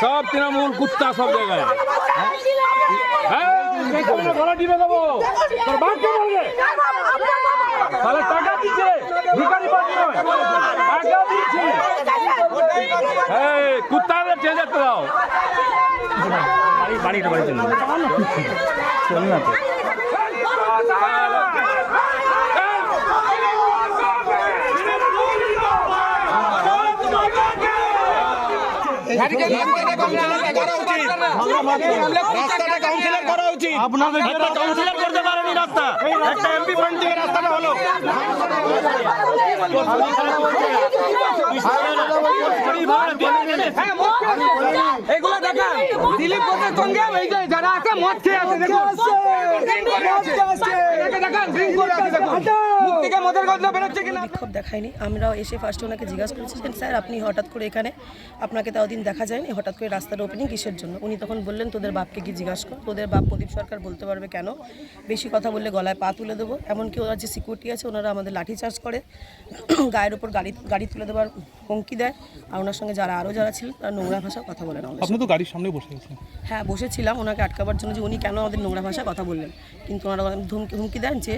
सब तृणमूल कुत्ता सब जगह गला टिपे देবো তোর বাপকে বলবে তাহলে টাকা দিচ্ছে ভিখারি পাচ্ছি নয় টাকা দিচ্ছে এই কুত্তাদের চেঁচাতে দাও বাড়িটা চল না তো আপনাদের কাউন্সিলর করতে পারেনি রাস্তা একটা এমপি ফান্ড থেকে রাস্তাটা হলো এগুলো দেখা দিলীপ ঘোষের সঙ্গে এই যে যারা আছে মদ খেয়ে আছে দেখুন বিক্ষোভ দেখায়নি। আমরাও এসে ফার্স্টে ওনাকে জিজ্ঞাসা করেছি যে স্যার আপনি হঠাৎ করে এখানে আপনাকে তাও দিন দেখা যায়নি, হঠাৎ করে রাস্তার ওপেনিং কিসের জন্য? উনি তখন বললেন তোদের বাপকে কি জিজ্ঞাসা কর, তোদের বাপ প্রদীপ সরকার বলতে পারবে কেন, বেশি কথা বললে গলায় পা তুলে দেবো। এমনকি ওরা যে সিকিউরিটি আছে ওনারা আমাদের লাঠিচার্জ করে, গায়ের ওপর গাড়ি তুলে দেওয়ার হুমকি দেয়। আর ওনার সঙ্গে আরও যারা ছিলেন তারা নোংরা ভাষায় কথা বলেন। আপনি তো গাড়ির সামনে বসে আছেন। হ্যাঁ বসেছিলাম ওনাকে আটকাবার জন্য যে উনি কেন আমাদের নোংরা ভাষায় কথা বললেন, কিন্তু ওনারা হুমকি দেন যে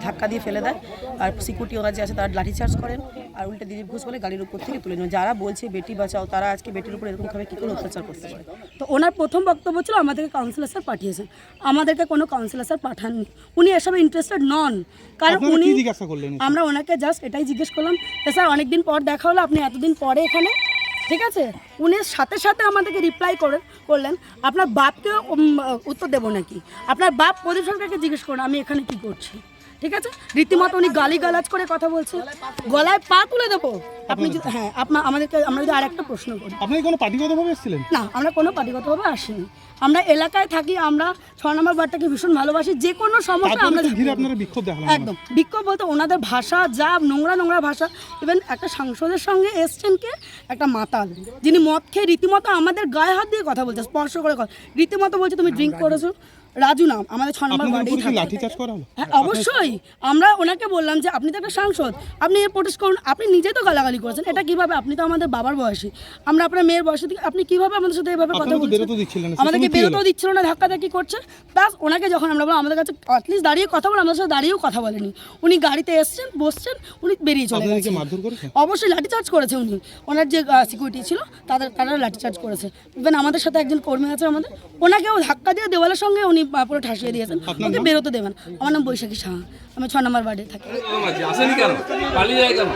ধাক্কা দিয়ে ফেলে দেয়। আর সিকিউরিটি ওনার যে আছে তারা লাঠিচার্জ করেন আর উল্টে দিলীপ ঘোষ বলে গাড়ির উপর থেকে তুলে নেন। যারা বলছে বেটি বাঁচাও তারা আজকে বেটির উপর এরকমভাবে কী করে অত্যাচার করতে পারে? তো ওনার প্রথম বক্তব্য ছিল আমাদেরকে কাউন্সিলর স্যার পাঠিয়েছেন, আমাদেরকে কোনো কাউন্সিলর স্যার পাঠাননি, উনি এসবে ইন্টারেস্টেড নন। কারণ উনি আমরা ওনাকে জাস্ট এটাই জিজ্ঞেস করলাম যে স্যার অনেকদিন পর দেখা হলো, আপনি এতদিন পরে এখানে, ঠিক আছে? উনি সাথে সাথে আমাদেরকে রিপ্লাই করলেন আপনার বাপকে উত্তর দেবো নাকি, আপনার বাপ প্রদীপ সরকারকে জিজ্ঞেস করুন আমি এখানে কী করছি, ঠিক আছে? রীতিমতো উনি গালিগালাজ করে কথা বলছে, গলায় পা তুলে দেবো। আপনি যদি আমরা যদি আর একটা প্রশ্ন করি, আপনি কোনো পার্টিগতভাবে এসেছিলেন? না, আমরা কোনো পার্টিগতভাবে আসিনি, আমরা এলাকায় থাকি, আমরা 6 নম্বর ওয়ার্ডটাকে ভীষণ ভালোবাসি, যে কোনো সমস্যা আমরা একদম বিক্ষোভ বলতে ওনাদের ভাষা যা নোংরা ভাষা। ইভেন একটা সাংসদের সঙ্গে এসছেন কে একটা মাতাল যিনি মদ খেয়ে রীতিমতো আমাদের গায়ে হাত দিয়ে কথা বলছে, স্পর্শ করে কথা, রীতিমতো বলছে তুমি ড্রিঙ্ক করেছো। রাজু নাম আমাদের 6 নম্বর ওয়ার্ডে। হ্যাঁ অবশ্যই, আমরা ওনাকে বললাম যে আপনি তো একটা সাংসদ, আপনি প্রোটেস্ট করুন, আপনি নিজে তো গালাগালি করেছেন, এটা কিভাবে? আপনি তো আমাদের বাবার বয়সী, আমরা আপনার মেয়ের বয়সী, আপনি কিভাবে আমাদের সাথে এভাবে কথা বলছেন? আমাদেরকে বেরোতেও দিচ্ছিল না, ধাক্কি করছে। প্লাস ওনাকে যখন আমরা বললাম আমাদের কাছে অ্যাটলিস্ট দাঁড়িয়ে কথা বলে, আমাদের সাথে দাঁড়িয়েও কথা বলেনি, উনি গাড়িতে এসছেন বসছেন, উনি বেরিয়ে চলে গেছেন। অবশ্যই লাঠিচার্জ করেছে উনি, ওনার যে সিকিউরিটি ছিল তারা লাঠিচার্জ করেছে। ইভেন আমাদের সাথে একজন কর্মী আছে আমাদের, ওনাকেও ধাক্কা দিয়ে দেওয়ালের সঙ্গে উনি পুরো ঠাসিয়ে দিয়েছেন, ওকে বেরোতে দেবেন। আমার নাম বৈশাখী সাহা, আমি 6 নম্বর ওয়ার্ডে থাকি। আসেনি কেন? পালিয়ে যায় কেন?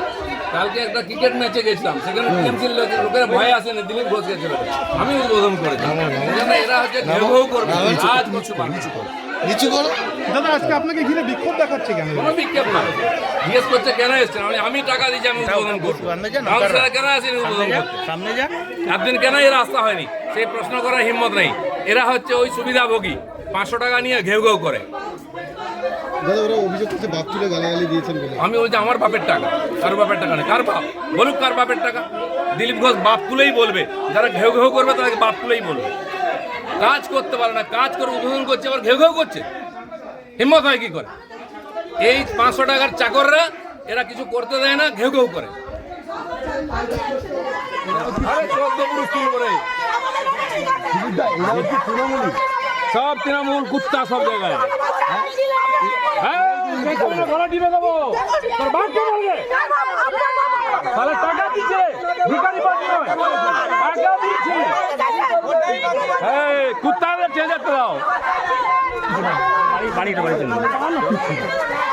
কালকে একটা ক্রিকেট ম্যাচে গেছিলাম, সেখানে টিএমসির লোকেরা ভয়ে আসেনি, দিলীপ ঘোষ গেছিল, আমি উদ্বোধন করেছি। এরা হচ্ছে ঘেউ করবে, আজ নিচু করো দাদা। আজকে আপনাকে ঘিরে বিক্ষোভ দেখাচ্ছে কেন? কোনো বিক্ষোভ না, জিজ্ঞেস করছে কেন এসছেন, আমি টাকা দিয়েছি, আমি উদ্বোধন করছি। কেন আসেনি উদ্বোধন করতে? সামনে যা, একদিন কেন এই রাস্তা হয়নি সেই প্রশ্ন করার হিম্মত নেই। এরা হচ্ছে ওই সুবিধাভোগী, 500 টাকা নিয়ে ঘেউ করে। আমি বলছি আমার বাপের টাকা, কার বাপের টাকা নেই, কার বাপ বলুক, কার বাপের টাকা? দিলীপ ঘোষ বাপ তুলেই বলবে, যারা ঘেউ করবে তাদেরকে বাপ তুলেই বলবে। কাজ করতে পারে না, কাজ করে উদ্বোধন করছে, আবার ঘেউ করছে, হিম্মত হয় কি করে? এই 500 টাকার চাকররা এরা কিছু করতে দেয় না, ঘেউ করে। সব তৃণমূল কুত্তা সব জায়গায় গলা টিপে দেবো তোর বাপকে বলবে তাহলে টাকা দিচ্ছে ভিখারি পাচ্ছি নয় টাকা দিচ্ছে কুত্তাদের চেঁচাতে দাও বাড়িটা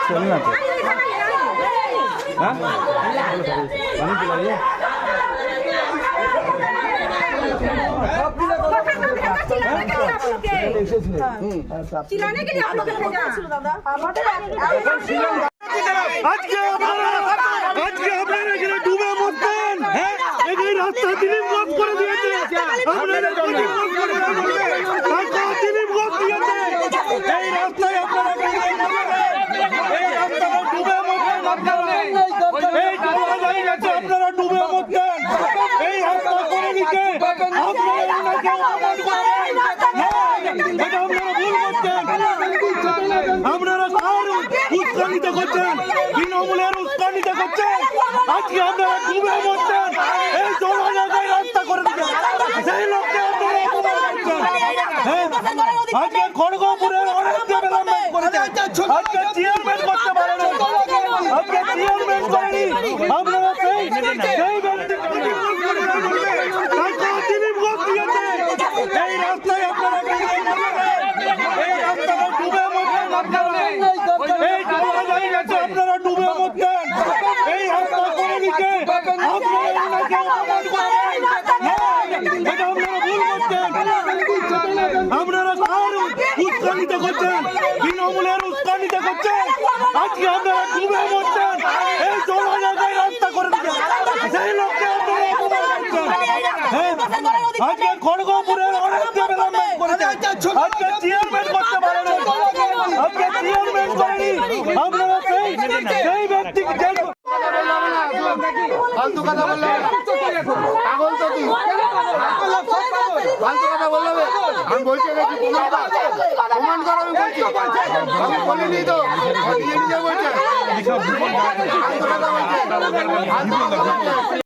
চল না তো আজকে আপনারা এখানে ডুবে মরতেন, হ্যাঁ এই রাস্তা দিলীপ ঘোষ করে দিয়েছে, দিলীপ ঘোষ দিয়েছে এই রাস্তায় আপনারা ডুবে মরতেন, এই আপনারা ডুবে মরতেন, এই রাস্তা করে দিতে আপনারা কার উস্কানিতে করছেন? তৃণমূলের উস্কানিতে করছেন। আজকে আপনারা ডুবে মরছেন এই জল জায়গায় রাস্তা করে দিচ্ছেন সেই লোককে আপনারা অপমান করছেন। হ্যাঁ, আজকে খড়গপুরের অনেক ডেভেলপমেন্ট করেছেন, আজকে চেয়ারম্যান করতে পারেন, আজকে চেয়ারম্যান করেনি আপনারা সেই দিলীপ ঘোষ দিয়েছে এই রাস্তায় আপনারা এই রাস্তাটা ডুবে মরছেন আপনারা, এই জল জায়গাতে আপনারা ডুবে মরছেন এই রাস্তা করে দিচ্ছে আপনারা ওনাকে অপমান করছেন। এটা আপনারা ভুল করছেন, আপনারা কার উস্কানিতে করছেন, তৃণমূলের উস্কানিতে করছেন। আজকে আপনারা ডুবে মরছেন এই জল জায়গায় রাস্তা করে দিচ্ছেন সেই লোককে আপনারা অপমান করছেন। হ্যাঁ, আজকে খড়গপুরের অনেক ডেভেলপমেন্ট করেছেন, আজকে চেয়ারম্যান করতে পারেন, আজকে চেয়ারম্যান করেনি আপনারা সেই ব্যক্তিকে ফালতু কথা বললে হবে না। পাগল তো তুই ফালতু কথা বললে হবে? আমি বলছি নাকি প্রমাণ কর, প্রমাণ কর। আমি বলছি আমি বলিনি তো, নিজে নিজে বলছে ফালতু কথা বলছে।